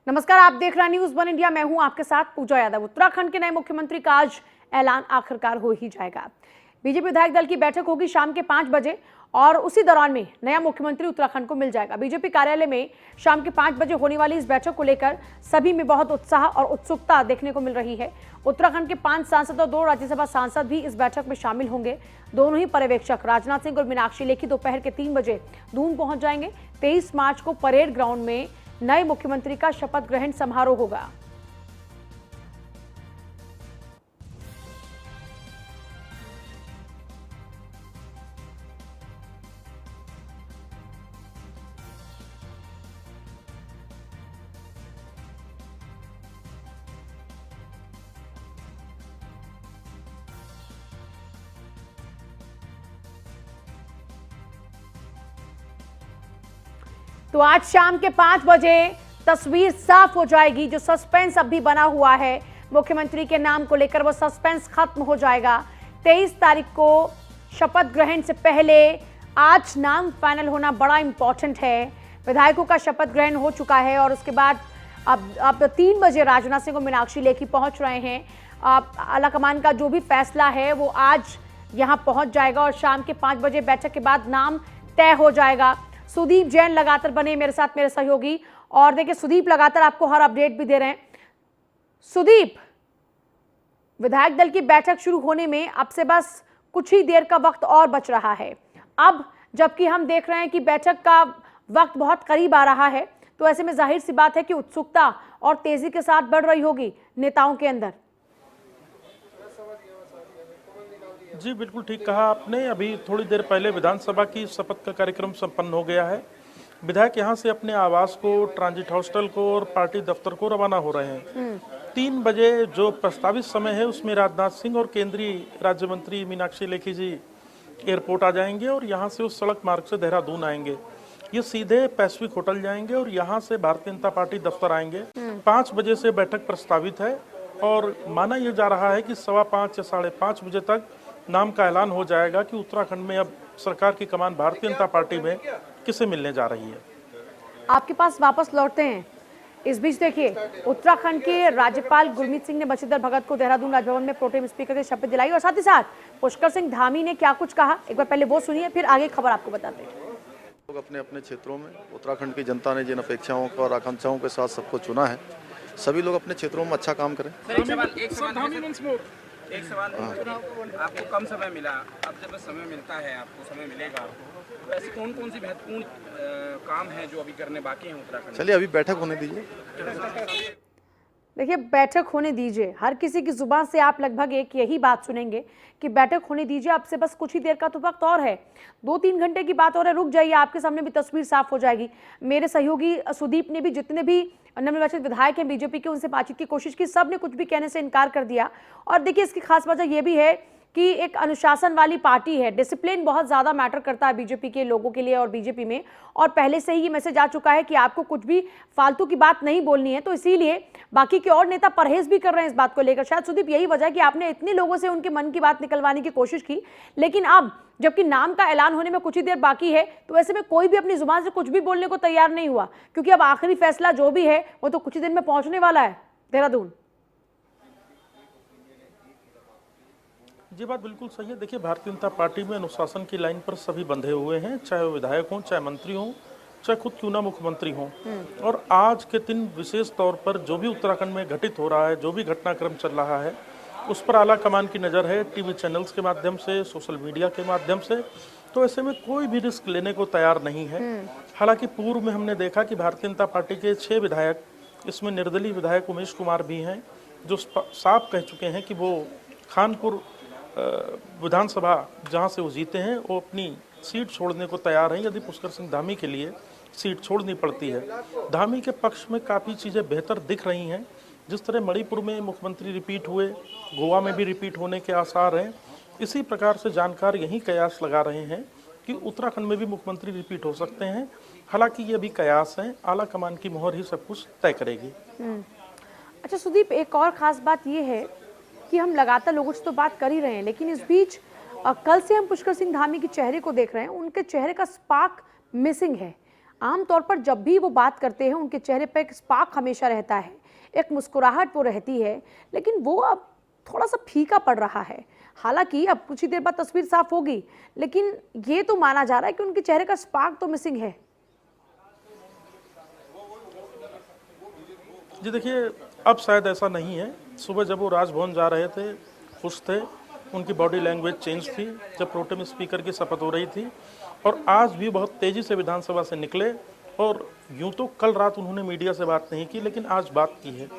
नमस्कार, आप देख रहे हैं न्यूज़ वन इंडिया। मैं हूं आपके साथ पूजा यादव। उत्तराखंड के नए मुख्यमंत्री का आज ऐलान आखिरकार हो ही जाएगा। बीजेपी विधायक दल की बैठक होगी शाम के 5 बजे और उसी दौरान में नया मुख्यमंत्री उत्तराखंड को मिल जाएगा। बीजेपी कार्यालय में शाम के 5 बजे होने वाली इस बैठक को लेकर सभी में बहुत उत्साह और उत्सुकता देखने को मिल रही है। उत्तराखंड के 5 सांसद और 2 राज्यसभा सांसद भी इस बैठक में शामिल होंगे। दोनों ही पर्यवेक्षक राजनाथ सिंह और मीनाक्षी लेखी दोपहर के 3 बजे दून पहुंच जाएंगे। 23 मार्च को परेड ग्राउंड में नए मुख्यमंत्री का शपथ ग्रहण समारोह होगा। तो आज शाम के 5 बजे तस्वीर साफ हो जाएगी। जो सस्पेंस अभी बना हुआ है मुख्यमंत्री के नाम को लेकर, वो सस्पेंस खत्म हो जाएगा। 23 तारीख को शपथ ग्रहण से पहले आज नाम फाइनल होना बड़ा इंपॉर्टेंट है। विधायकों का शपथ ग्रहण हो चुका है और उसके बाद अब 3 बजे राजनाथ सिंह और मीनाक्षी लेखी पहुंच रहे हैं। आलाकमान का जो भी फैसला है वो आज यहां पहुंच जाएगा और शाम के 5 बजे बैठक के बाद नाम तय हो जाएगा। सुदीप जैन लगातार बने मेरे साथ, मेरे सहयोगी, और देखिए सुदीप लगातार आपको हर अपडेट भी दे रहे हैं। सुदीप, विधायक दल की बैठक शुरू होने में अब से बस कुछ ही देर का वक्त और बच रहा है। अब जबकि हम देख रहे हैं कि बैठक का वक्त बहुत करीब आ रहा है, तो ऐसे में जाहिर सी बात है कि उत्सुकता और तेजी के साथ बढ़ रही होगी नेताओं के अंदर। जी बिल्कुल ठीक कहा आपने। अभी थोड़ी देर पहले विधानसभा की शपथ का कार्यक्रम संपन्न हो गया है। विधायक यहां से अपने आवास को, ट्रांजिट हॉस्टल को और पार्टी दफ्तर को रवाना हो रहे हैं। 3 बजे जो प्रस्तावित समय है उसमें राजनाथ सिंह और केंद्रीय राज्य मंत्री मीनाक्षी लेखी जी एयरपोर्ट आ जाएंगे और यहाँ से उस सड़क मार्ग से देहरादून आएंगे। ये सीधे पैसिफिक होटल जाएंगे और यहाँ से भारतीय जनता पार्टी दफ्तर आएंगे। 5 बजे से बैठक प्रस्तावित है और माना यह जा रहा है कि 5:15 या 5:30 बजे तक नाम का ऐलान हो जाएगा कि उत्तराखंड में अब सरकार की कमान भारतीय जनता पार्टी में किसे मिलने जा रही है। आपके पास वापस लौटते हैं। इस बीच देखिए, उत्तराखंड के राज्यपाल गुरमीत सिंह ने बंशीधर भगत को देहरादून राजभवन में प्रोटेम स्पीकर की शपथ दिलाई और साथ ही साथ पुष्कर सिंह धामी ने क्या कुछ कहा, एक बार पहले वो सुनिए, फिर आगे खबर आपको बताते हैं। लोग अपने अपने क्षेत्रों में, उत्तराखंड की जनता ने जिन अपेक्षाओं को और आकांक्षाओं के साथ सबको चुना है, सभी लोग अपने क्षेत्रों में अच्छा काम करें। एक सवाल आपको कम समय मिला, अब जब समय मिलता है, आपको समय मिलेगा, तो ऐसे कौन कौन सी महत्वपूर्ण काम है जो अभी करने बाकी हैं उत्तराखंड? चलिए अभी बैठक होने दीजिए। देखिए, बैठक होने दीजिए, हर किसी की जुबान से आप लगभग एक यही बात सुनेंगे कि बैठक होने दीजिए। अब से बस कुछ ही देर का तो वक्त और है, 2-3 घंटे की बात और है। रुक जाइए, आपके सामने भी तस्वीर साफ हो जाएगी। मेरे सहयोगी सुदीप ने भी जितने भी नवनिर्वाचित विधायक हैं बीजेपी के, उनसे बातचीत की कोशिश की, सब ने कुछ भी कहने से इनकार कर दिया। और देखिए, इसकी खास वजह यह भी है कि एक अनुशासन वाली पार्टी है। डिसिप्लिन बहुत ज़्यादा मैटर करता है बीजेपी के लोगों के लिए और बीजेपी में, और पहले से ही ये मैसेज आ चुका है कि आपको कुछ भी फालतू की बात नहीं बोलनी है। तो इसीलिए बाकी के और नेता परहेज भी कर रहे हैं इस बात को लेकर। शायद सुदीप यही वजह है कि आपने इतने लोगों से उनके मन की बात निकलवाने की कोशिश की, लेकिन अब जबकि नाम का ऐलान होने में कुछ ही देर बाकी है, तो ऐसे में कोई भी अपनी जुबान से कुछ भी बोलने को तैयार नहीं हुआ, क्योंकि अब आखिरी फैसला जो भी है वो तो कुछ ही दिन में पहुंचने वाला है देहरादून। ये बात बिल्कुल सही है। देखिए, भारतीय जनता पार्टी में अनुशासन की लाइन पर सभी बंधे हुए हैं, चाहे वो विधायक हों, चाहे मंत्री हों, चाहे खुद क्यों ना मुख्यमंत्री हों। और आज के दिन विशेष तौर पर जो भी उत्तराखंड में घटित हो रहा है, जो भी घटनाक्रम चल रहा है, उस पर आला कमान की नज़र है, टीवी चैनल्स के माध्यम से, सोशल मीडिया के माध्यम से। तो ऐसे में कोई भी रिस्क लेने को तैयार नहीं है। हालांकि पूर्व में हमने देखा कि भारतीय जनता पार्टी के 6 विधायक, इसमें निर्दलीय विधायक उमेश कुमार भी हैं, जो साफ कह चुके हैं कि वो खानपुर विधानसभा जहां से वो जीते हैं, वो अपनी सीट छोड़ने को तैयार हैं यदि पुष्कर सिंह धामी के लिए सीट छोड़नी पड़ती है। धामी के पक्ष में काफ़ी चीज़ें बेहतर दिख रही हैं। जिस तरह मणिपुर में मुख्यमंत्री रिपीट हुए, गोवा में भी रिपीट होने के आसार हैं, इसी प्रकार से जानकार यही कयास लगा रहे हैं कि उत्तराखंड में भी मुख्यमंत्री रिपीट हो सकते हैं। हालांकि ये भी कयास हैं, आला कमान की मोहर ही सब कुछ तय करेगी। अच्छा सुदीप, एक और खास बात ये है कि हम लगातार लोगों से तो बात कर ही रहे हैं, लेकिन इस बीच कल से हम पुष्कर सिंह धामी के चेहरे को देख रहे हैं। उनके चेहरे का स्पार्क मिसिंग है। आमतौर पर जब भी वो बात करते हैं उनके चेहरे पर एक स्पार्क हमेशा रहता है, एक मुस्कुराहट वो रहती है, लेकिन वो अब थोड़ा सा फीका पड़ रहा है। हालांकि अब कुछ ही देर बाद तस्वीर साफ होगी, लेकिन ये तो माना जा रहा है कि उनके चेहरे का स्पार्क तो मिसिंग है। जी देखिए, अब शायद ऐसा नहीं है। सुबह जब वो राजभवन जा रहे थे, खुश थे, उनकी बॉडी लैंग्वेज चेंज थी जब प्रोटेम स्पीकर की शपथ हो रही थी, और आज भी बहुत तेज़ी से विधानसभा से निकले। और यूं तो कल रात उन्होंने मीडिया से बात नहीं की, लेकिन आज बात की है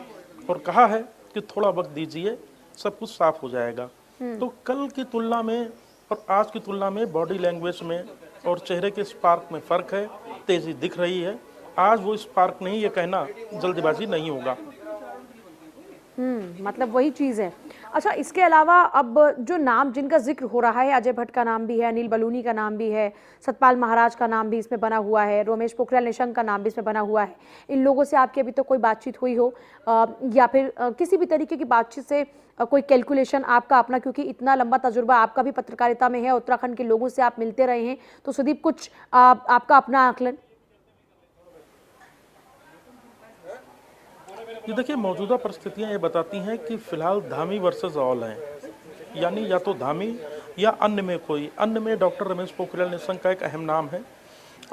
और कहा है कि थोड़ा वक्त दीजिए, सब कुछ साफ हो जाएगा। तो कल की तुलना में और आज की तुलना में बॉडी लैंग्वेज में और चेहरे के स्पार्क में फ़र्क है, तेज़ी दिख रही है। आज वो स्पार्क नहीं, ये कहना जल्दबाजी नहीं होगा। मतलब वही चीज़ है। अच्छा, इसके अलावा अब जो नाम जिनका जिक्र हो रहा है, अजय भट्ट का नाम भी है, अनिल बलूनी का नाम भी है, सतपाल महाराज का नाम भी इसमें बना हुआ है, रमेश पोखरियाल निशंक का नाम भी इसमें बना हुआ है। इन लोगों से आपकी अभी तो कोई बातचीत हुई हो या फिर किसी भी तरीके की बातचीत से कोई कैलकुलेशन आपका अपना, क्योंकि इतना लंबा तजुर्बा आपका भी पत्रकारिता में है, उत्तराखंड के लोगों से आप मिलते रहे हैं, तो सुदीप कुछ आपका अपना आकलन? ये देखिए, मौजूदा परिस्थितियां ये बताती हैं कि फिलहाल धामी वर्सेस ऑल हैं, यानी या तो धामी या अन्य में कोई। अन्य में डॉक्टर रमेश पोखरियाल निशंक का एक अहम नाम है,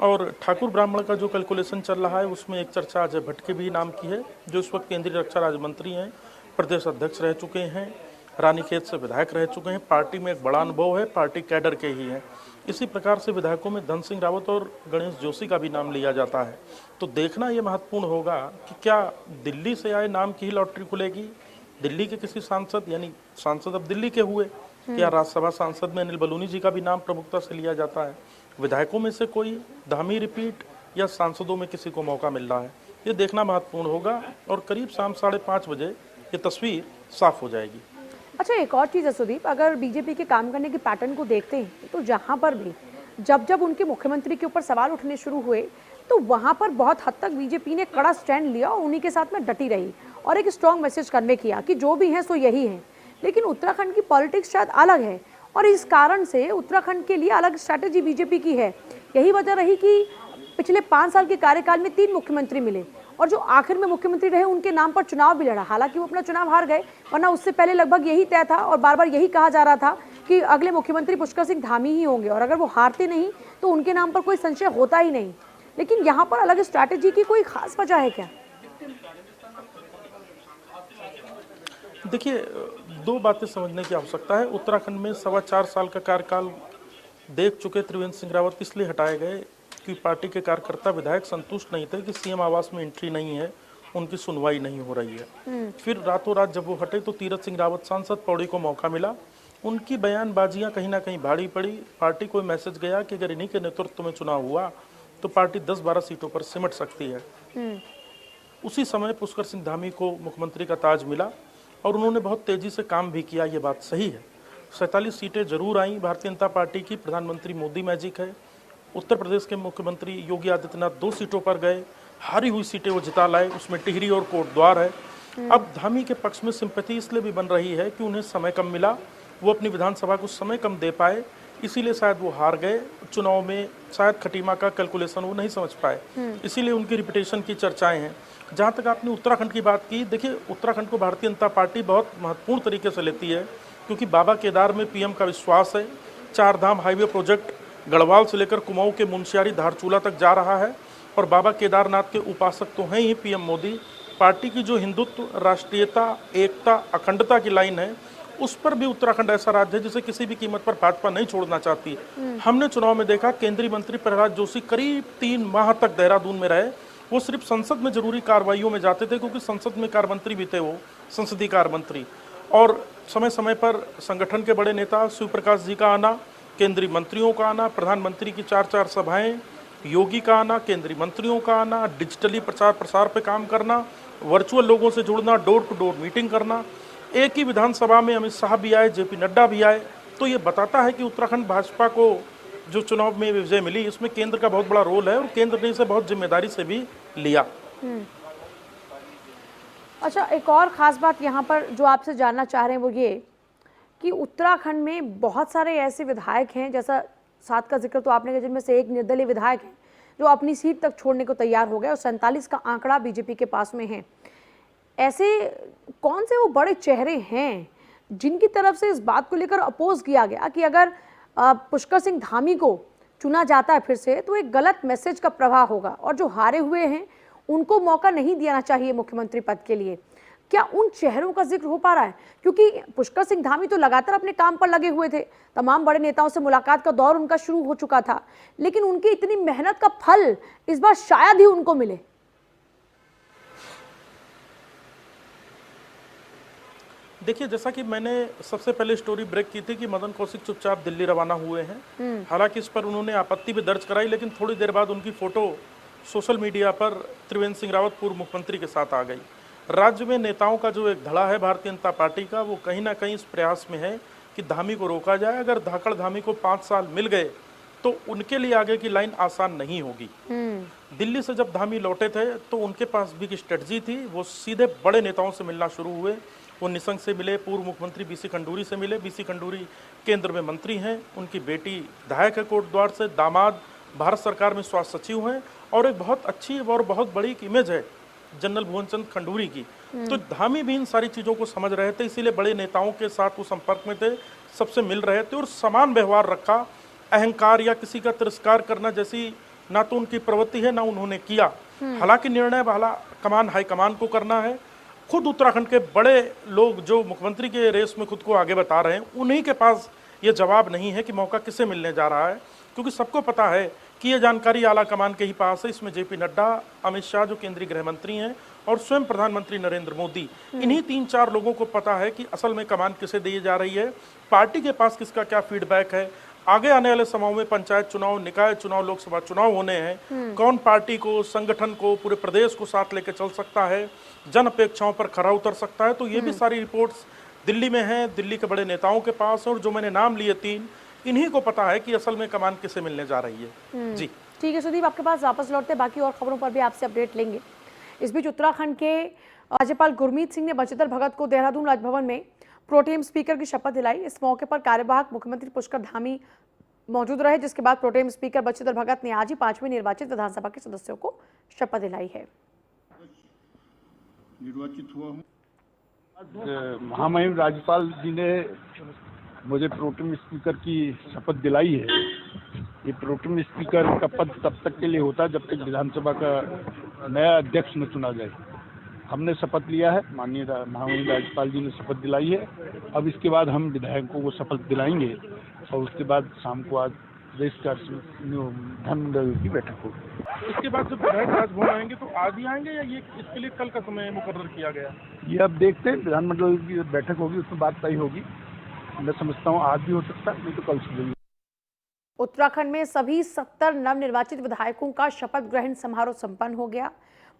और ठाकुर ब्राह्मण का जो कैलकुलेशन चल रहा है उसमें एक चर्चा अजय भट्ट के भी नाम की है, जो इस वक्त केंद्रीय रक्षा राज्य मंत्री हैं, प्रदेश अध्यक्ष रह चुके हैं, रानीखेत से विधायक रह चुके हैं, पार्टी में एक बड़ा अनुभव है, पार्टी कैडर के ही हैं। इसी प्रकार से विधायकों में धन सिंह रावत और गणेश जोशी का भी नाम लिया जाता है। तो देखना ये महत्वपूर्ण होगा कि क्या दिल्ली से आए नाम की ही लॉटरी खुलेगी, दिल्ली के किसी सांसद, यानी सांसद अब दिल्ली के हुए, क्या राज्यसभा सांसद में अनिल बलूनी जी का भी नाम प्रमुखता से लिया जाता है, विधायकों में से कोई धामी रिपीट, या सांसदों में किसी को मौका मिल रहा है, ये देखना महत्वपूर्ण होगा। और करीब शाम 5:30 बजे ये तस्वीर साफ हो जाएगी। अच्छा, एक और चीज़ है सुदीप, अगर बीजेपी के काम करने के पैटर्न को देखते हैं तो जहाँ पर भी जब उनके मुख्यमंत्री के ऊपर सवाल उठने शुरू हुए तो वहाँ पर बहुत हद तक बीजेपी ने कड़ा स्टैंड लिया और उन्हीं के साथ में डटी रही और एक स्ट्रॉन्ग मैसेज कन्वे किया कि जो भी हैं सो यही हैं। लेकिन उत्तराखंड की पॉलिटिक्स शायद अलग है और इस कारण से उत्तराखंड के लिए अलग स्ट्रैटेजी बीजेपी की है। यही वजह रही कि पिछले 5 साल के कार्यकाल में 3 मुख्यमंत्री मिले और जो आखिर में मुख्यमंत्री रहे उनके नाम पर चुनाव भी लड़ा। हालांकि वो अपना चुनाव हार गए, वरना उससे पहले लगभग यही तय था और बार बार यही कहा जा रहा था कि अगले मुख्यमंत्री पुष्कर सिंह धामी ही होंगे, और अगर वो हारते नहीं तो उनके नाम पर कोई संशय होता ही नहीं। लेकिन यहाँ पर अलग स्ट्रैटेजी की कोई खास वजह है क्या? देखिए, 2 बातें समझने की आवश्यकता है। उत्तराखंड में 4.25 साल का कार्यकाल देख चुके त्रिवेंद्र सिंह रावत इसलिए हटाए गए कि पार्टी के कार्यकर्ता विधायक संतुष्ट नहीं थे कि सीएम आवास में एंट्री नहीं है, उनकी सुनवाई नहीं हो रही है। फिर रातों रात जब वो हटे तो तीरथ सिंह रावत सांसद पौड़ी को मौका मिला। उनकी बयानबाजियां कहीं ना कहीं भारी पड़ी। पार्टी को मैसेज गया कि अगर इन्हीं के नेतृत्व में चुनाव हुआ तो पार्टी 10-12 सीटों पर सिमट सकती है। उसी समय पुष्कर सिंह धामी को मुख्यमंत्री का ताज मिला और उन्होंने बहुत तेजी से काम भी किया, ये बात सही है। 47 सीटें जरूर आई भारतीय जनता पार्टी की, प्रधानमंत्री मोदी मैजिक है। उत्तर प्रदेश के मुख्यमंत्री योगी आदित्यनाथ 2 सीटों पर गए, हारी हुई सीटें वो जिता लाए, उसमें टिहरी और कोटद्वार है। अब धामी के पक्ष में सिंपैथी इसलिए भी बन रही है कि उन्हें समय कम मिला, वो अपनी विधानसभा को समय कम दे पाए, इसीलिए शायद वो हार गए चुनाव में। शायद खटीमा का कैलकुलेशन वो नहीं समझ पाए, इसीलिए उनकी रिपीटेशन की चर्चाएं हैं। जहाँ तक आपने उत्तराखंड की बात की, देखिए उत्तराखंड को भारतीय जनता पार्टी बहुत महत्वपूर्ण तरीके से लेती है, क्योंकि बाबा केदार में पीएम का विश्वास है। 4 धाम हाईवे प्रोजेक्ट गढ़वाल से लेकर कुमाऊं के मुनस्यारी धारचूला तक जा रहा है और बाबा केदारनाथ के उपासक तो हैं ही पीएम मोदी। पार्टी की जो हिंदुत्व, राष्ट्रीयता, एकता, अखंडता की लाइन है, उस पर भी उत्तराखंड ऐसा राज्य है जिसे किसी भी कीमत पर भाजपा नहीं छोड़ना चाहती। हमने चुनाव में देखा केंद्रीय मंत्री प्रहलाद जोशी करीब 3 माह तक देहरादून में रहे। वो सिर्फ संसद में जरूरी कार्रवाइयों में जाते थे, क्योंकि संसद में कार्य मंत्री भी थे, वो संसदीय कार्य मंत्री। और समय समय पर संगठन के बड़े नेता शिव प्रकाश जी का आना, केंद्रीय मंत्रियों का आना, प्रधानमंत्री की 4-4 सभाएं, योगी का आना, केंद्रीय मंत्रियों का आना, डिजिटली प्रचार प्रसार पे काम करना, वर्चुअल लोगों से जुड़ना, डोर टू डोर मीटिंग करना। एक ही विधानसभा में अमित शाह भी आए, जेपी नड्डा भी आए। तो ये बताता है कि उत्तराखंड भाजपा को जो चुनाव में विजय मिली, इसमें केंद्र का बहुत बड़ा रोल है और केंद्र ने इसे बहुत जिम्मेदारी से भी लिया। अच्छा, एक और ख़ास बात यहाँ पर जो आपसे जानना चाह रहे हैं वो ये कि उत्तराखंड में बहुत सारे ऐसे विधायक हैं, जैसा 7 का जिक्र तो आपने किया, जिनमें से एक निर्दलीय विधायक हैं जो अपनी सीट तक छोड़ने को तैयार हो गए और 47 का आंकड़ा बीजेपी के पास में है। ऐसे कौन से वो बड़े चेहरे हैं जिनकी तरफ से इस बात को लेकर अपोज किया गया कि अगर पुष्कर सिंह धामी को चुना जाता है फिर से तो एक गलत मैसेज का प्रवाह होगा और जो हारे हुए हैं उनको मौका नहीं देना चाहिए मुख्यमंत्री पद के लिए? क्या उन चेहरों का जिक्र हो पा रहा है? क्योंकि पुष्कर सिंह धामी तो लगातार अपने काम पर लगे हुए थे, तमाम बड़े नेताओं से मुलाकात का दौर उनका शुरू हो चुका था, लेकिन उनकी इतनी मेहनत का फल इस बार शायद ही उनको मिले। देखिए, जैसा कि मैंने सबसे पहले स्टोरी ब्रेक की थी कि मदन कौशिक चुपचाप दिल्ली रवाना हुए हैं। हालांकि इस पर उन्होंने आपत्ति भी दर्ज कराई, लेकिन थोड़ी देर बाद उनकी फोटो सोशल मीडिया पर त्रिवेंद्र सिंह रावत पूर्व मुख्यमंत्री के साथ आ गई। राज्य में नेताओं का जो एक धड़ा है भारतीय जनता पार्टी का, वो कहीं ना कहीं इस प्रयास में है कि धामी को रोका जाए। अगर धाकड़ धामी को 5 साल मिल गए तो उनके लिए आगे की लाइन आसान नहीं होगी। दिल्ली से जब धामी लौटे थे तो उनके पास भी एक स्ट्रेटजी थी, वो सीधे बड़े नेताओं से मिलना शुरू हुए। वो निशंक से मिले, पूर्व मुख्यमंत्री बीसी खंडूरी से मिले। बीसी खंडूरी केंद्र में मंत्री हैं, उनकी बेटी विधायक है कोटद्वार से, दामाद भारत सरकार में स्वास्थ्य सचिव हैं और एक बहुत अच्छी और बहुत बड़ी इमेज है जनरल भुवन चंद खंडूरी की। तो धामी भी इन सारी चीज़ों को समझ रहे थे, इसीलिए बड़े नेताओं के साथ वो संपर्क में थे, सबसे मिल रहे थे और समान व्यवहार रखा। अहंकार या किसी का तिरस्कार करना जैसी ना तो उनकी प्रवृत्ति है ना उन्होंने किया। हालांकि निर्णय वाला कमान हाईकमान को करना है। खुद उत्तराखंड के बड़े लोग जो मुख्यमंत्री के रेस में खुद को आगे बता रहे हैं, उन्हीं के पास ये जवाब नहीं है कि मौका किसे मिलने जा रहा है, क्योंकि सबको पता है कि ये जानकारी आला कमान के ही पास है। इसमें जेपी नड्डा, अमित शाह जो केंद्रीय गृह मंत्री हैं और स्वयं प्रधानमंत्री नरेंद्र मोदी, इन्हीं 3-4 लोगों को पता है कि असल में कमान किसे दी जा रही है, पार्टी के पास किसका क्या फीडबैक है। आगे आने वाले समय में पंचायत चुनाव, निकाय चुनाव, लोकसभा चुनाव होने हैं, कौन पार्टी को, संगठन को, पूरे प्रदेश को साथ लेकर चल सकता है, जन अपेक्षाओं पर खरा उतर सकता है। तो ये भी सारी रिपोर्ट्स दिल्ली में हैं, दिल्ली के बड़े नेताओं के पास, और जो मैंने नाम लिए 3, इन्हीं को पता है कि असल में कमान किसे मिलने जा रही है। जी ठीक है सुदीप, आपके पास वापस लौटते, बाकी और खबरों पर भी आपसे अपडेट लेंगे। इस बीच उत्तराखंड के राज्यपाल गुरमीत सिंह ने बंशीधर भगत को देहरादून राजभवन में प्रोटेम स्पीकर की शपथ दिलाई। इस मौके पर कार्यवाहक मुख्यमंत्री पुष्कर धामी मौजूद रहे, जिसके बाद प्रोटेम स्पीकर बंशीधर भगत ने आज ही 5वें निर्वाचित विधानसभा के सदस्यों को शपथ दिलाई है। निर्वाचित हुआ हूँ। महामहिम राज्यपाल जी ने मुझे प्रोटेम स्पीकर की शपथ दिलाई है। ये प्रोटेम स्पीकर का पद तब तक के लिए होता है जब तक विधानसभा का नया अध्यक्ष न चुना जाए। हमने शपथ लिया है, माननीय महामहिम राज्यपाल जी ने शपथ दिलाई है। अब इसके बाद हम विधायकों को शपथ दिलाएंगे और उसके बाद शाम को आज प्रदेश का विधानमंडल की बैठक होगी। इसके बाद जब विधायक राजभवन आएंगे तो आज ही आएंगे या ये इसके लिए कल का समय मुकर्रर किया गया? ये अब देखते हैं, विधानमंडल की बैठक होगी उसमें बात तय होगी। मैं समझता हूँ आज भी हो सकता है, नहीं तो कल सुबह। उत्तराखंड में सभी 70 नवनिर्वाचित विधायकों का शपथ ग्रहण समारोह संपन्न हो गया।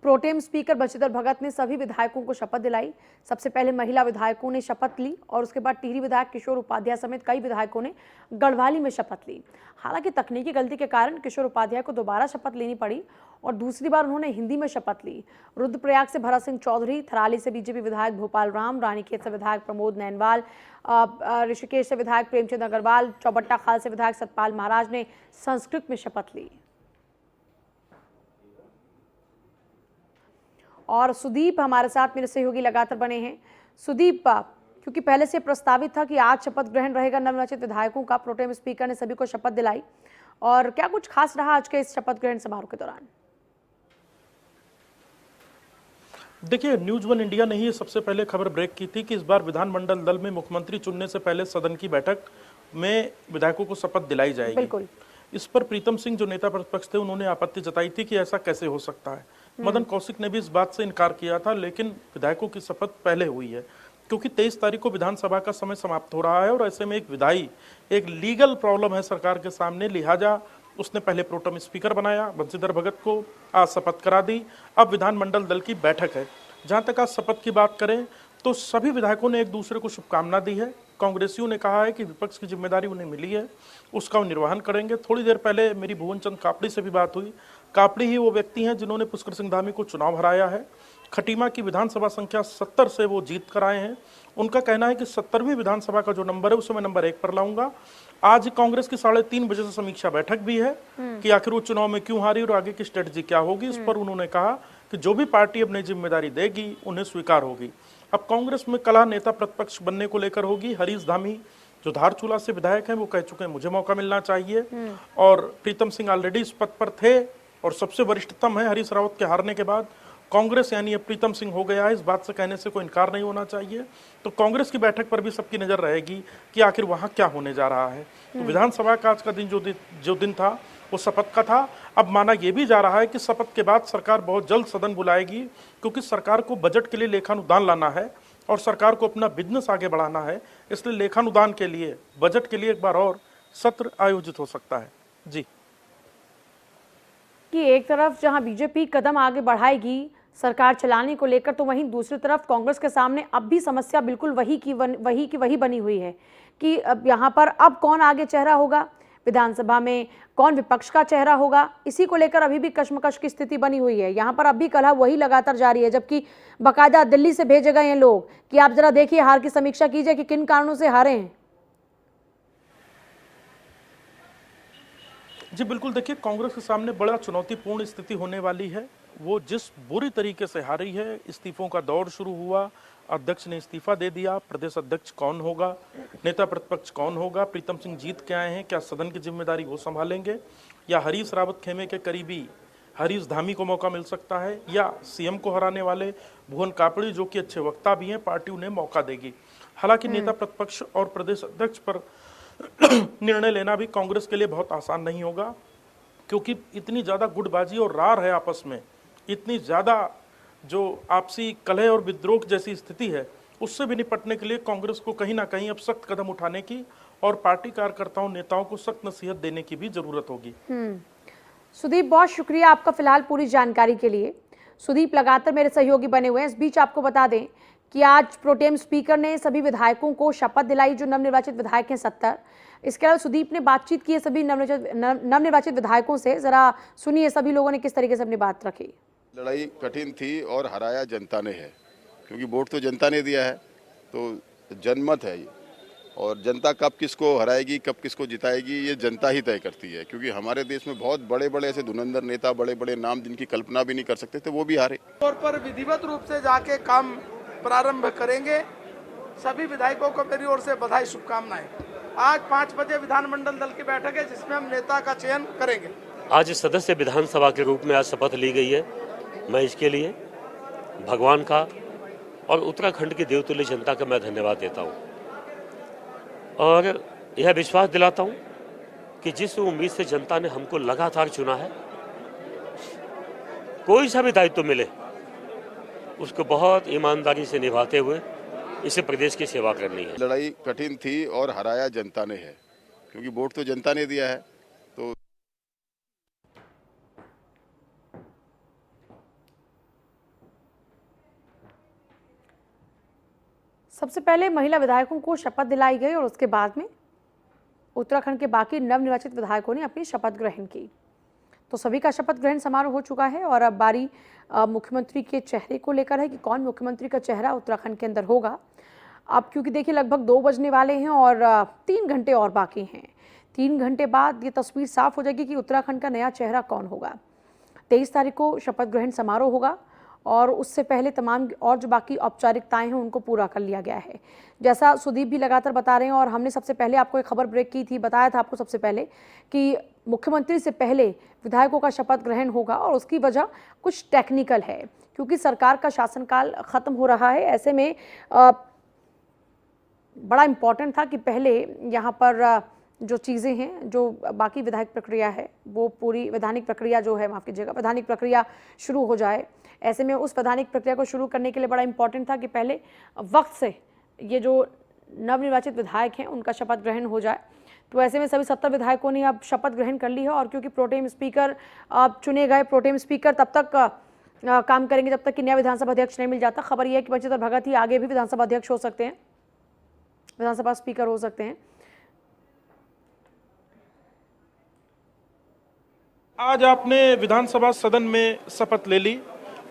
प्रोटेम स्पीकर बंशीधर भगत ने सभी विधायकों को शपथ दिलाई। सबसे पहले महिला विधायकों ने शपथ ली और उसके बाद टिहरी विधायक किशोर उपाध्याय समेत कई विधायकों ने गढ़वाली में शपथ ली। हालांकि तकनीकी गलती के कारण किशोर उपाध्याय को दोबारा शपथ लेनी पड़ी और दूसरी बार उन्होंने हिंदी में शपथ ली। रुद्रप्रयाग से भरत सिंह चौधरी, थराली से बीजेपी विधायक भोपाल राम, रानीखेत से विधायक प्रमोद नैनवाल, ऋषिकेश से विधायक प्रेमचंद अग्रवाल, चौबट्टा खाल से विधायक सतपाल महाराज ने संस्कृत में शपथ ली। और सुदीप हमारे साथ मेरे सहयोगी लगातार बने हैं। सुदीप, क्योंकि पहले से प्रस्तावित था कि आज शपथ ग्रहण रहेगा नवनिर्वाचित विधायकों का, प्रोटेम स्पीकर ने सभी को शपथ दिलाई, और क्या कुछ खास रहा आज के इस शपथ ग्रहण समारोह के दौरान? देखिए, न्यूज 1 इंडिया ने ही सबसे पहले खबर ब्रेक की थी कि इस बार विधानमंडल दल में मुख्यमंत्री चुनने से पहले सदन की बैठक में विधायकों को शपथ दिलाई जाएगी। बिल्कुल। इस पर प्रीतम सिंह जो नेता प्रतिपक्ष थे उन्होंने आपत्ति जताई थी कि ऐसा कैसे हो सकता है। मदन कौशिक ने भी इस बात से इनकार किया था, लेकिन विधायकों की शपथ पहले हुई है क्योंकि 23 तारीख को विधानसभा का समय समाप्त हो रहा है और ऐसे में एक विधायी एक लीगल प्रॉब्लम है सरकार के सामने, लिहाजा उसने पहले प्रोटेम स्पीकर बनाया, बंशीधर भगत को आज शपथ करा दी। अब विधानमंडल दल की बैठक है। जहां तक आज शपथ की बात करें तो सभी विधायकों ने एक दूसरे को शुभकामना दी है। कांग्रेसियों ने कहा है कि विपक्ष की जिम्मेदारी उन्हें मिली है, उसका वो निर्वहन करेंगे। थोड़ी देर पहले मेरी भुवन चंद कापड़ी से भी बात हुई। कापड़ी ही वो व्यक्ति हैं जिन्होंने पुष्कर सिंह धामी को चुनाव हराया है खटीमा की विधानसभा संख्या 70 से वो जीत कर आए हैं। उनका कहना है कि 70वीं विधानसभा का जो नंबर है उसे मैं नंबर 1 पर लाऊंगा। आज कांग्रेस की 3:30 बजे से समीक्षा बैठक भी है कि आखिर वो चुनाव में क्यों हारी और आगे की स्ट्रेटजी क्या होगी। इस पर उन्होंने कहा कि जो भी पार्टी अपनी जिम्मेदारी देगी उन्हें स्वीकार होगी। अब कांग्रेस में कलह नेता प्रतिपक्ष बनने को लेकर होगी। हरीश धामी जो धारचूला से विधायक हैं वो कह चुके हैं मुझे मौका मिलना चाहिए, और प्रीतम सिंह ऑलरेडी इस पद पर थे और सबसे वरिष्ठतम है हरीश रावत के हारने के बाद। कांग्रेस यानी अब प्रीतम सिंह हो गया है, इस बात से कहने से कोई इनकार नहीं होना चाहिए। तो कांग्रेस की बैठक पर भी सबकी नजर रहेगी कि आखिर वहां क्या होने जा रहा है। तो विधानसभा का आज का दिन जो दिन था वो शपथ का था। अब माना यह भी जा रहा है कि शपथ के बाद सरकार बहुत जल्द सदन बुलाएगी, क्योंकि सरकार को बजट के लिए लेखानुदान लाना है और सरकार को अपना बिजनेस आगे बढ़ाना है। इसलिए लेखानुदान के लिए, बजट के लिए एक बार और सत्र आयोजित हो सकता है। जी, कि एक तरफ जहां बीजेपी कदम आगे बढ़ाएगी सरकार चलाने को लेकर, तो वहीं दूसरी तरफ कांग्रेस के सामने अब भी समस्या बिल्कुल वही की वही बनी हुई है कि अब यहाँ पर अब कौन आगे चेहरा होगा, विधानसभा में कौन विपक्ष का चेहरा होगा। इसी को लेकर अभी भी कश्मकश की स्थिति बनी हुई है। यहाँ पर अब भी कलह वही लगातार जारी है, जबकि बाकायदा दिल्ली से भेजे गए हैं लोग कि आप जरा देखिए, हार की समीक्षा कीजिए कि किन कारणों से हारे हैं। जी बिल्कुल, देखिए कांग्रेस के सामने बड़ा चुनौतीपूर्ण स्थिति होने वाली है। वो जिस बुरी तरीके से हारी है, इस्तीफों का दौर शुरू हुआ, अध्यक्ष ने इस्तीफा दे दिया, प्रदेश अध्यक्ष कौन होगा, नेता प्रतिपक्ष कौन होगा, प्रीतम सिंह जीत के आए हैं, क्या सदन की जिम्मेदारी वो संभालेंगे, या हरीश रावत खेमे के करीबी हरीश धामी को मौका मिल सकता है, या सीएम को हराने वाले भुवन कापड़ी जो कि अच्छे वक्ता भी हैं, पार्टी उन्हें मौका देगी। हालांकि नेता प्रतिपक्ष और प्रदेश अध्यक्ष पर निर्णय लेना भी कांग्रेस के लिए बहुत आसान नहीं होगा, क्योंकि इतनी ज्यादा गुटबाजी और रार है आपस में, इतनी ज्यादा जो आपसी कलह और विद्रोह जैसी स्थिति है, उससे भी निपटने के लिए कांग्रेस को कहीं ना कहीं अब सख्त कदम उठाने की और पार्टी कार्यकर्ताओं नेताओं को सख्त नसीहत देने की भी जरूरत होगी। सुदीप, बहुत शुक्रिया आपका फिलहाल पूरी जानकारी के लिए। सुदीप लगातार मेरे सहयोगी बने हुए हैं। इस बीच आपको बता दें कि आज प्रोटेम स्पीकर ने सभी विधायकों को शपथ दिलाई, जो नवनिर्वाचित विधायक हैं 70। इसके अलावा सुदीप ने बातचीत की है सभी नवनिर्वाचित विधायकों से। जरा सुनिए सभी लोगों ने किस तरीके से अपनी बात रखी। लड़ाई कठिन थी और हराया जनता ने है, क्योंकि वोट तो जनता ने दिया है, तो जनमत है ये, और जनता कब किसको हराएगी कब किसको जिताएगी ये जनता ही तय करती है। क्योंकि हमारे देश में बहुत बड़े बड़े ऐसे धुरंधर नेता, बड़े बड़े नाम जिनकी कल्पना भी नहीं कर सकते थे, वो भी हारे। तौर पर विधिवत रूप से जाके काम प्रारंभ करेंगे। सभी विधायकों को मेरी ओर से बधाई, शुभकामनाएं। आज 5 बजे विधानमंडल दल की बैठक है, जिसमें हम नेता का चयन करेंगे। आज सदस्य विधानसभा के रूप में आज शपथ ली गई है। मैं इसके लिए भगवान का और उत्तराखंड की देवतुल्य जनता का मैं धन्यवाद देता हूँ, और यह विश्वास दिलाता हूँ कि जिस उम्मीद से जनता ने हमको लगातार चुना है, कोई सा भी दायित्व मिले उसको बहुत ईमानदारी से निभाते हुए इसे प्रदेश की सेवा करनी है। लड़ाई कठिन थी और हराया जनता ने है, क्योंकि वोट तो जनता ने दिया है। तो सबसे पहले महिला विधायकों को शपथ दिलाई गई और उसके बाद में उत्तराखंड के बाकी नवनिर्वाचित विधायकों ने अपनी शपथ ग्रहण की। तो सभी का शपथ ग्रहण समारोह हो चुका है और अब बारी मुख्यमंत्री के चेहरे को लेकर है कि कौन मुख्यमंत्री का चेहरा उत्तराखंड के अंदर होगा। अब क्योंकि देखिए लगभग 2 बजने वाले हैं और 3 घंटे और बाकी हैं। 3 घंटे बाद ये तस्वीर साफ हो जाएगी कि उत्तराखंड का नया चेहरा कौन होगा। 23 तारीख को शपथ ग्रहण समारोह होगा और उससे पहले तमाम और जो बाकी औपचारिकताएं हैं उनको पूरा कर लिया गया है। जैसा सुदीप भी लगातार बता रहे हैं और हमने सबसे पहले आपको एक खबर ब्रेक की थी, बताया था आपको सबसे पहले कि मुख्यमंत्री से पहले विधायकों का शपथ ग्रहण होगा और उसकी वजह कुछ टेक्निकल है, क्योंकि सरकार का शासनकाल खत्म हो रहा है। ऐसे में बड़ा इम्पॉर्टेंट था कि पहले यहाँ पर जो चीज़ें हैं, जो बाकी विधायक प्रक्रिया है, वो पूरी वैधानिक प्रक्रिया जो है, माफ़ कीजिएगा, वैधानिक प्रक्रिया शुरू हो जाए। ऐसे में उस वैधानिक प्रक्रिया को शुरू करने के लिए बड़ा इंपॉर्टेंट था कि पहले वक्त से ये जो नवनिर्वाचित विधायक हैं उनका शपथ ग्रहण हो जाए। तो ऐसे में सभी 70 विधायकों ने अब शपथ ग्रहण कर ली है और क्योंकि प्रोटेम स्पीकर चुने गए, प्रोटेम स्पीकर तब तक काम करेंगे जब तक कि नया विधानसभा अध्यक्ष नहीं मिल जाता। खबर यह है कि बंशीधर भगत ही आगे भी विधानसभा अध्यक्ष हो सकते हैं, विधानसभा स्पीकर हो सकते हैं। आज आपने विधानसभा सदन में शपथ ले ली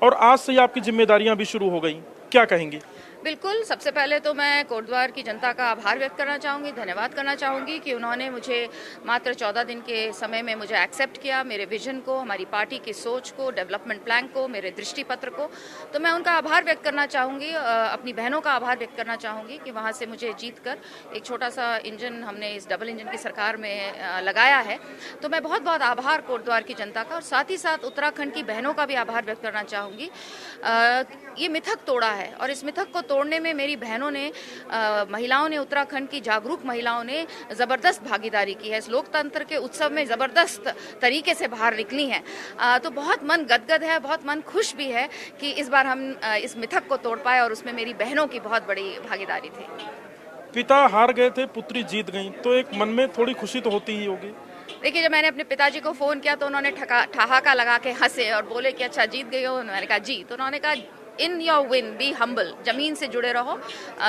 और आज से ही आपकी जिम्मेदारियां भी शुरू हो गई, क्या कहेंगी? बिल्कुल, सबसे पहले तो मैं कोटद्वार की जनता का आभार व्यक्त करना चाहूँगी, धन्यवाद करना चाहूँगी कि उन्होंने मुझे मात्र 14 दिन के समय में मुझे एक्सेप्ट किया, मेरे विजन को, हमारी पार्टी की सोच को, डेवलपमेंट प्लान को, मेरे दृष्टि पत्र को। तो मैं उनका आभार व्यक्त करना चाहूँगी, अपनी बहनों का आभार व्यक्त करना चाहूँगी कि वहाँ से मुझे जीत कर एक छोटा सा इंजन हमने इस डबल इंजन की सरकार में लगाया है। तो मैं बहुत बहुत आभार कोटद्वार की जनता का, और साथ ही साथ उत्तराखंड की बहनों का भी आभार व्यक्त करना चाहूँगी। ये मिथक तोड़ा है और इस मिथक को तोड़ने में मेरी बहनों ने, महिलाओं ने, उत्तराखंड की जागरूक महिलाओं ने ज़बरदस्त भागीदारी की है। इस लोकतंत्र के उत्सव में ज़बरदस्त तरीके से बाहर निकली हैं। तो बहुत मन गदगद है, बहुत मन खुश भी है कि इस बार हम इस मिथक को तोड़ पाए और उसमें मेरी बहनों की बहुत बड़ी भागीदारी थी। पिता हार गए थे, पुत्री जीत गई, तो एक मन में थोड़ी खुशी तो होती ही होगी। देखिए, जब मैंने अपने पिताजी को फ़ोन किया तो उन्होंने ठहाका लगा के हंसे और बोले कि अच्छा जीत गई हो। मैंने कहा जी। तो उन्होंने कहा in your win be humble, जमीन से जुड़े रहो।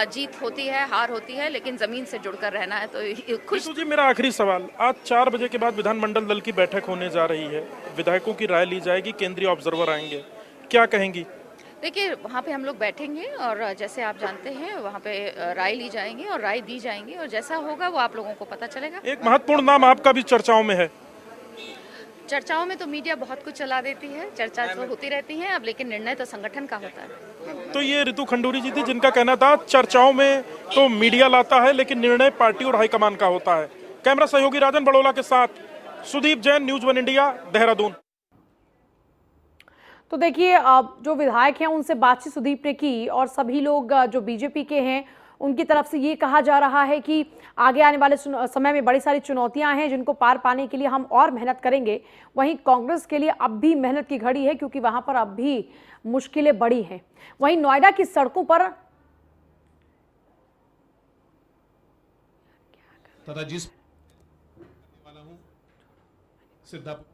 जीत होती है, हार होती है, लेकिन जमीन से जुड़कर रहना है। तो खुश। जी, मेरा आखिरी सवाल, आज 4 बजे के बाद विधानमंडल दल की बैठक होने जा रही है, विधायकों की राय ली जाएगी, केंद्रीय ऑब्जर्वर आएंगे, क्या कहेंगी? देखिए, वहाँ पे हम लोग बैठेंगे और जैसे आप जानते हैं वहाँ पे राय ली जाएंगी और राय दी जाएंगी, और जैसा होगा वो आप लोगों को पता चलेगा। एक महत्वपूर्ण नाम आपका भी चर्चाओं में है। चर्चाओं में तो मीडिया बहुत कुछ चला देती है, चर्चा तो होती रहती है अब, लेकिन निर्णय तो संगठन का होता है। तो ये ऋतु खंडूरी जी थी जिनका कहना था चर्चाओं में तो मीडिया लाता है लेकिन निर्णय पार्टी और हाईकमान का होता है। कैमरा सहयोगी राजन बड़ोला के साथ सुदीप जैन, न्यूज 1 इंडिया, देहरादून। तो देखिए, जो विधायक हैं उनसे बातचीत सुदीप ने की, और सभी लोग जो बीजेपी के हैं उनकी तरफ से ये कहा जा रहा है कि आगे आने वाले समय में बड़ी सारी चुनौतियां हैं जिनको पार पाने के लिए हम और मेहनत करेंगे। वहीं कांग्रेस के लिए अब भी मेहनत की घड़ी है क्योंकि वहां पर अब भी मुश्किलें बड़ी हैं। वहीं नोएडा की सड़कों पर तथा जिस वाला हूं सिद्धापुर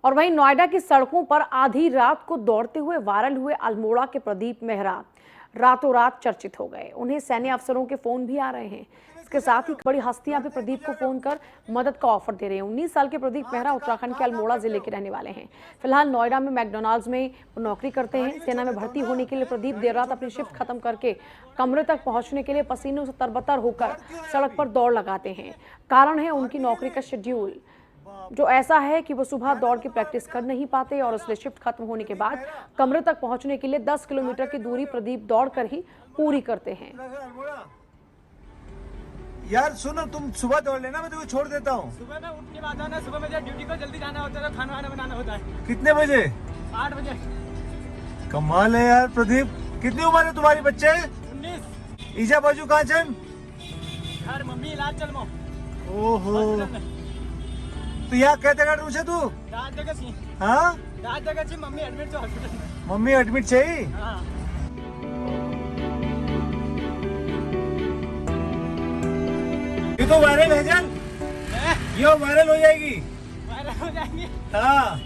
और वहीं नोएडा की सड़कों पर आधी रात को दौड़ते हुए वायरल हुए अल्मोड़ा के प्रदीप मेहरा रातों रात चर्चित हो गए। उन्हें सैन्य अफसरों के फोन भी आ रहे हैं। इसके साथ ही बड़ी हस्तियां भी प्रदीप को फोन कर मदद का ऑफर दे रहे हैं। 19 साल के प्रदीप मेहरा उत्तराखंड के अल्मोड़ा जिले के रहने वाले हैं। फिलहाल नोएडा में मैकडॉनल्ड्स में नौकरी करते हैं। सेना में भर्ती होने के लिए प्रदीप देर रात अपनी शिफ्ट खत्म करके कमरे तक पहुंचने के लिए पसीनों से तरबतर होकर सड़क पर दौड़ लगाते हैं। कारण है उनकी नौकरी का शेड्यूल जो ऐसा है कि वो सुबह दौड़ की प्रैक्टिस कर नहीं पाते, और इसलिए शिफ्ट खत्म होने के बाद कमरे तक पहुंचने के लिए 10 किलोमीटर की दूरी प्रदीप दौड़कर ही पूरी करते हैं। यार सुनो, तुम सुबह दौड़ लेना, मैं तुम्हें छोड़ देता हूँ। सुबह में उठ के बाद आना, सुबह में ड्यूटी को जल्दी जाना होता है तो खाना वाना बनाना होता है। कितने बजे? 8 बजे। कमाल है यार प्रदीप। कितनी उम्र है तुम्हारी बच्चे? 19। ईजा बाजू कहाँ चल? घर मम्मी इलाज चल मो। ओहो, तो यहाँ कहते कर तुझे तू? रात जगह सी। हाँ? रात जगह सी, मम्मी एडमिट छो हॉस्पिटल में। मम्मी एडमिट चाहिए? हाँ। ये तो वायरल है जान, ये वायरल हो जाएगी। वायरल हो जाएंगे? हाँ।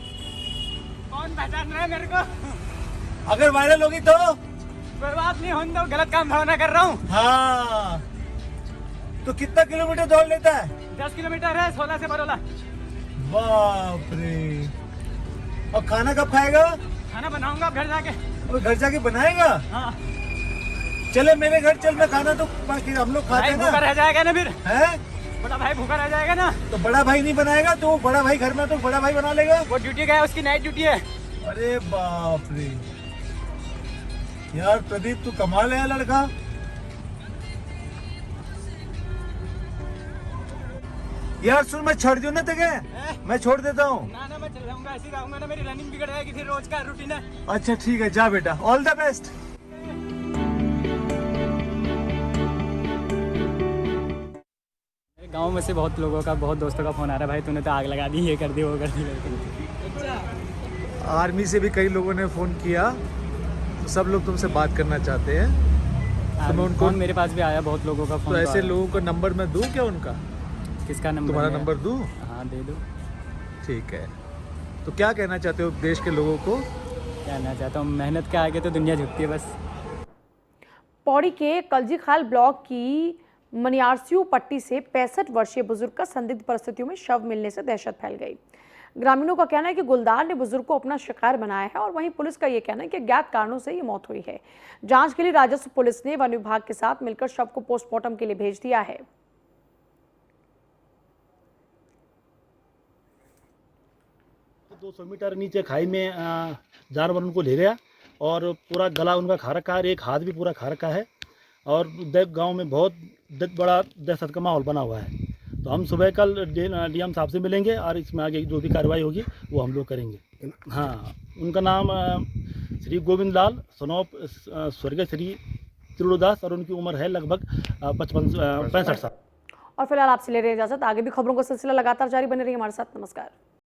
कौन पहचान रहा है मेरे को? अगर वायरल होगी तो? कोई बात नहीं, होने दो, गलत काम भावना कर रहा हूँ। हाँ। तो कितना किलोमीटर दौड़ लेता है? 10 किलोमीटर है, 16 से बरोला। बाप रे। और खाना कब खाएगा? खाना बनाऊंगा घर जाके। और घर जाके बनाएगा? हाँ। चले मेरे घर चल, मैं खाना तो हम लोग खाते हैं ना। भूखा रह जाएगा ना फिर? है? बड़ा भाई भूखा रह जाएगा ना। तो बड़ा भाई नहीं बनाएगा तो बड़ा भाई घर में, तो बड़ा भाई बना लेगा। वो ड्यूटी गया, उसकी नाइट ड्यूटी है। अरे बाप रे यार प्रदीप, तू कमाल है लड़का। यार सुन, मैं छोड़ दूं ना तुझे? मैं छोड़ देता हूँ। ना मैं चल जाऊंगा, ऐसे रहूंगा ना, मेरी रनिंग बिगड़ जाएगी, फिर रोज का रूटीन है। अच्छा ठीक है, जा बेटा, ऑल द बेस्ट। गांव में से बहुत लोगों का, बहुत दोस्तों का फोन आ रहा है, भाई तूने तो आग लगा दी, ये कर दी, वो कर दी। अच्छा। आर्मी से भी कई लोगों ने फोन किया, तो सब लोग तुमसे बात करना चाहते हैं। तो मैं उनको, मेरे पास भी आया बहुत लोगों का फोन। तो ऐसे लोगों का नंबर मैं दूं क्या उनका? किसका नंबर? तुम्हारा नंबर दूं? हाँ दे दो। ठीक है। तो क्या कहना चाहते हो देश के लोगों को? कहना चाहता हूँ, मेहनत के आगे तो दुनिया झुकती है बस। पौड़ी के कलजी खाल ब्लॉक की मनियारसियों पट्टी से 65 वर्षीय बुजुर्ग का संदिग्ध परिस्थितियों में शव मिलने से दहशत फैल गई। ग्रामीणों का कहना है कि गुलदार ने बुजुर्ग को अपना शिकार बनाया है और वहीं पुलिस का यह कहना है कि अज्ञात कारणों से ये मौत हुई है। जांच के लिए राजस्व पुलिस ने वन विभाग के साथ मिलकर शव को पोस्टमार्टम के लिए भेज दिया है। 200 मीटर नीचे खाई में जानवर उनको ले गया और पूरा गला उनका खा रखा है, एक हाथ भी पूरा खा रखा है और गांव में बहुत बड़ा दहशत का माहौल बना हुआ है। तो हम सुबह कल डीएम साहब से मिलेंगे और इसमें आगे जो भी कार्रवाई होगी वो हम लोग करेंगे। हाँ, उनका नाम श्री गोविंद लाल सनौप स्वर्गीय श्री त्रिलोदास और उनकी उम्र है लगभग 65 साल। और फिलहाल आपसे ले रहे हैं इजाजत। आगे भी खबरों का सिलसिला लगातार जारी बने रही हमारे साथ। नमस्कार।